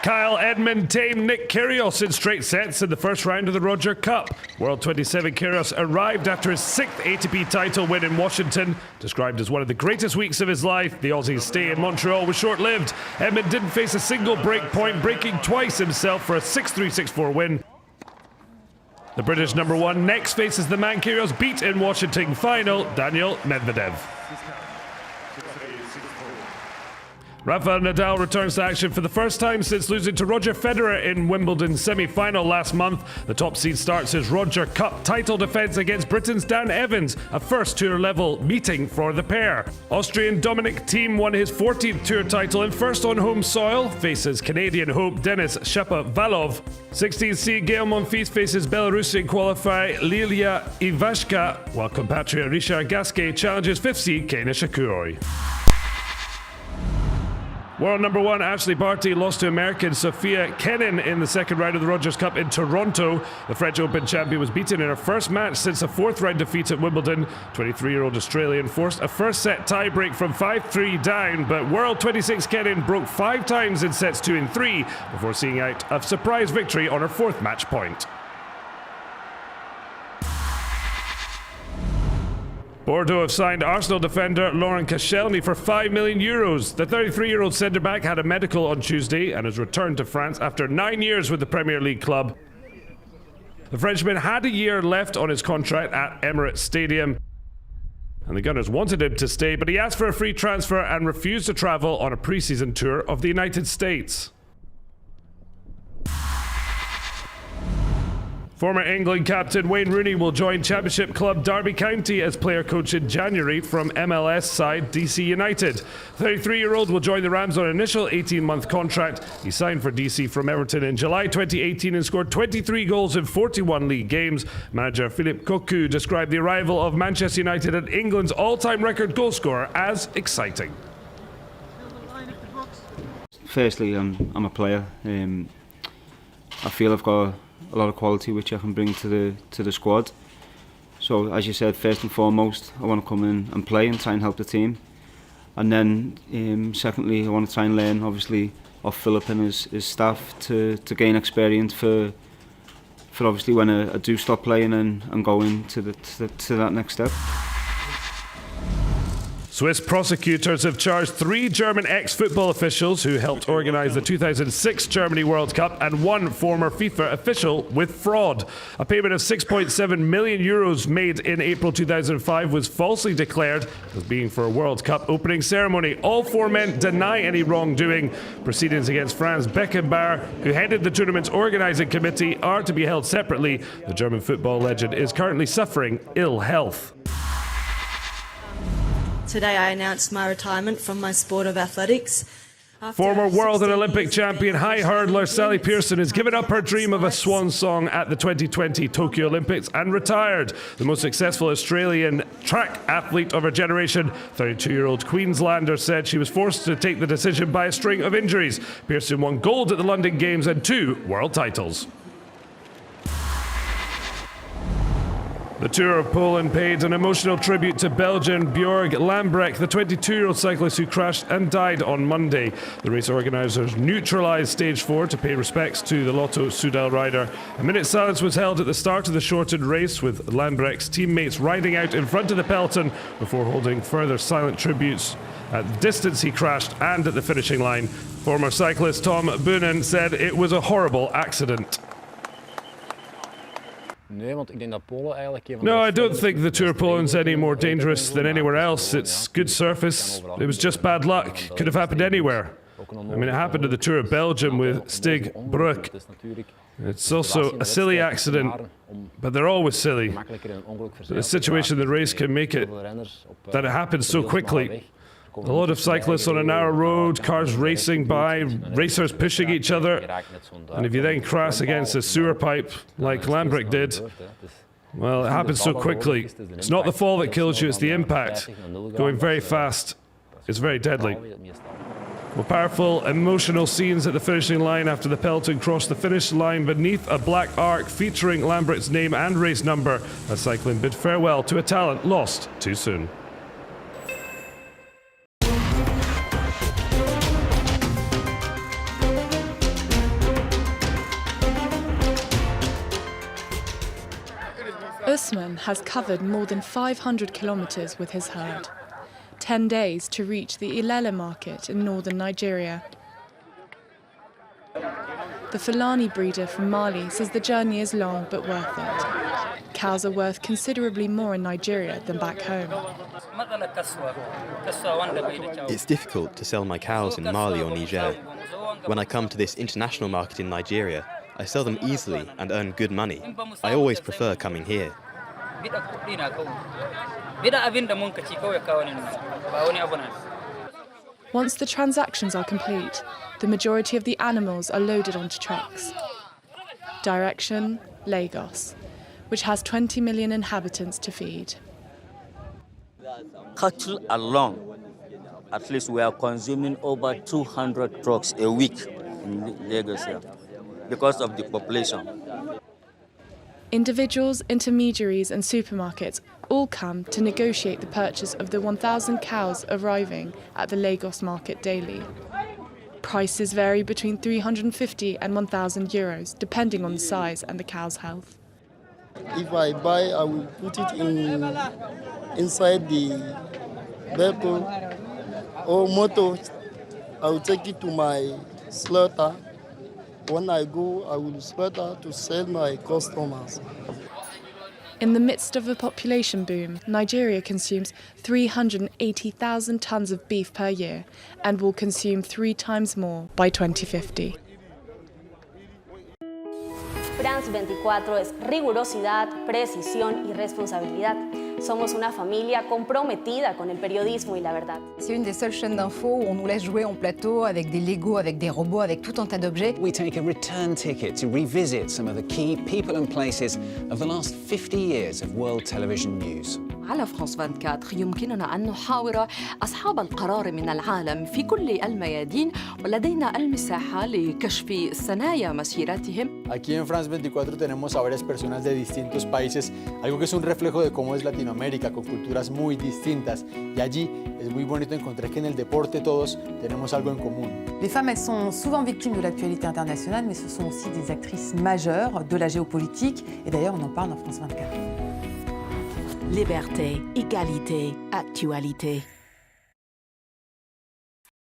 Kyle Edmund tamed Nick Kyrgios in straight sets in the first round of the Roger Cup. World 27 Kyrgios arrived after his 6th ATP title win in Washington. Described as one of the greatest weeks of his life, the Aussie's stay in Montreal was short-lived. Edmund didn't face a single break point, breaking twice himself for a 6-3, 6-4 win. The British number one next faces the man Kyrgios beat in Washington final, Daniil Medvedev. Rafael Nadal returns to action for the first time since losing to Roger Federer in Wimbledon semi-final last month. The top seed starts his Roger Cup title defence against Britain's Dan Evans, a first tour-level meeting for the pair. Austrian Dominic Thiem won his 14th tour title and first on home soil, faces Canadian hope Denis Shapovalov. 16th seed Gael Monfils faces Belarusian qualifier Lilia Ivashka, while compatriot Richard Gasquet challenges 5th seed Kei Nishikori. World number one Ashley Barty lost to American Sophia Kenin in the second round of the Rogers Cup in Toronto. The French Open champion was beaten in her first match since a fourth round defeat at Wimbledon. 23-year-old Australian forced a first set tiebreak from 5-3 down, but World 26 Kenin broke 5 times in sets 2 and 3 before seeing out a surprise victory on her 4th match point. Bordeaux have signed Arsenal defender Laurent Koscielny for €5 million. The 33-year-old centre-back had a medical on Tuesday and has returned to France after 9 years with the Premier League club. The Frenchman had a year left on his contract at Emirates Stadium, and the Gunners wanted him to stay, but he asked for a free transfer and refused to travel on a pre-season tour of the United States. Former England captain Wayne Rooney will join Championship club Derby County as player-coach in January from MLS side DC United. The 33-year-old will join the Rams on an initial 18-month contract. He signed for DC from Everton in July 2018 and scored 23 goals in 41 league games. Manager Philippe Cocu described the arrival of Manchester United at England's all-time record goalscorer as exciting. Firstly, I'm a player. I feel I've got a lot of quality which I can bring to the squad. So as you said, first and foremost, I want to come in and play and try and help the team. And then secondly, I want to try and learn, obviously, off Philip and his staff to gain experience for obviously when I do stop playing and go into to that next step. Swiss prosecutors have charged 3 German ex-football officials who helped organise the 2006 Germany World Cup and 1 former FIFA official with fraud. A payment of €6.7 million made in April 2005 was falsely declared as being for a World Cup opening ceremony. All 4 men deny any wrongdoing. Proceedings against Franz Beckenbauer, who headed the tournament's organising committee, are to be held separately. The German football legend is currently suffering ill health. Today I announced my retirement from my sport of athletics. Former world and Olympic champion high hurdler Sally Pearson has given up her dream of a swan song at the 2020 Tokyo Olympics and retired. The most successful Australian track athlete of her generation, 32-year-old Queenslander, said she was forced to take the decision by a string of injuries. Pearson won gold at the London Games and 2 world titles. The Tour of Poland paid an emotional tribute to Belgian Björg Lambrecht, the 22-year-old cyclist who crashed and died on Monday. The race organisers neutralised Stage 4 to pay respects to the Lotto Soudal rider. A minute's silence was held at the start of the shortened race, with Lambrecht's teammates riding out in front of the peloton before holding further silent tributes at the distance he crashed and at the finishing line. Former cyclist Tom Boonen said it was a horrible accident. No, I don't think the Tour of Poland's any more dangerous than anywhere else. It's good surface. It was just bad luck. Could have happened anywhere. I mean, it happened to the Tour of Belgium with Stig Broek. It's also a silly accident, but they're always silly. The situation in the race can make it that it happens so quickly. A lot of cyclists on a narrow road, cars racing by, racers pushing each other, and if you then crash against a sewer pipe like Lambrecht did, well, it happens so quickly. It's not the fall that kills you, it's the impact. Going very fast is very deadly. Well, powerful, emotional scenes at the finishing line after the peloton crossed the finish line beneath a black arc featuring Lambrecht's name and race number as cycling bid farewell to a talent lost too soon. Usman has covered more than 500 kilometres with his herd. 10 days to reach the Ilele market in northern Nigeria. The Fulani breeder from Mali says the journey is long but worth it. Cows are worth considerably more in Nigeria than back home. It's difficult to sell my cows in Mali or Niger. When I come to this international market in Nigeria, I sell them easily and earn good money. I always prefer coming here. Once the transactions are complete, the majority of the animals are loaded onto trucks. Direction, Lagos, which has 20 million inhabitants to feed. Cattle alone, at least we are consuming over 200 trucks a week in Lagos here because of the population. Individuals, intermediaries and supermarkets all come to negotiate the purchase of the 1,000 cows arriving at the Lagos market daily. Prices vary between 350 and 1,000 euros, depending on the size and the cow's health. If I buy, I will put it inside the vehicle or motor. I will take it to my slaughter. When I go, I will slaughter to sell my customers. In the midst of a population boom, Nigeria consumes 380,000 tons of beef per year and will consume 3 times more by 2050. France 24 es rigurosidad, precisión y responsabilidad. Somos una familia comprometida con el periodismo y la verdad. C'est une des seules chaînes d'infos où on nous laisse jouer en plateau avec des Legos, avec des robots, avec tout un tas d'objets. We take a return ticket to revisit some of the key people and places of the last 50 years of world television news. على فرانس 24 يمكننا أن نحاور أصحاب القرار من العالم في كل الميادين ولدينا المساحة لكشف ثنايا مسيرتهم. Aquí en France 24 tenemos a varias personas de distintos países, algo que es un reflejo de cómo es Latinoamérica, con culturas muy distintas. Y allí es muy bonito encontrar que en el deporte todos tenemos algo en común. Les femmes, elles sont souvent victimes de l'actualité internationale, mais ce sont aussi des actrices majeures de la géopolitique. Et d'ailleurs, on en parle dans France 24. Liberté, égalité, actualité.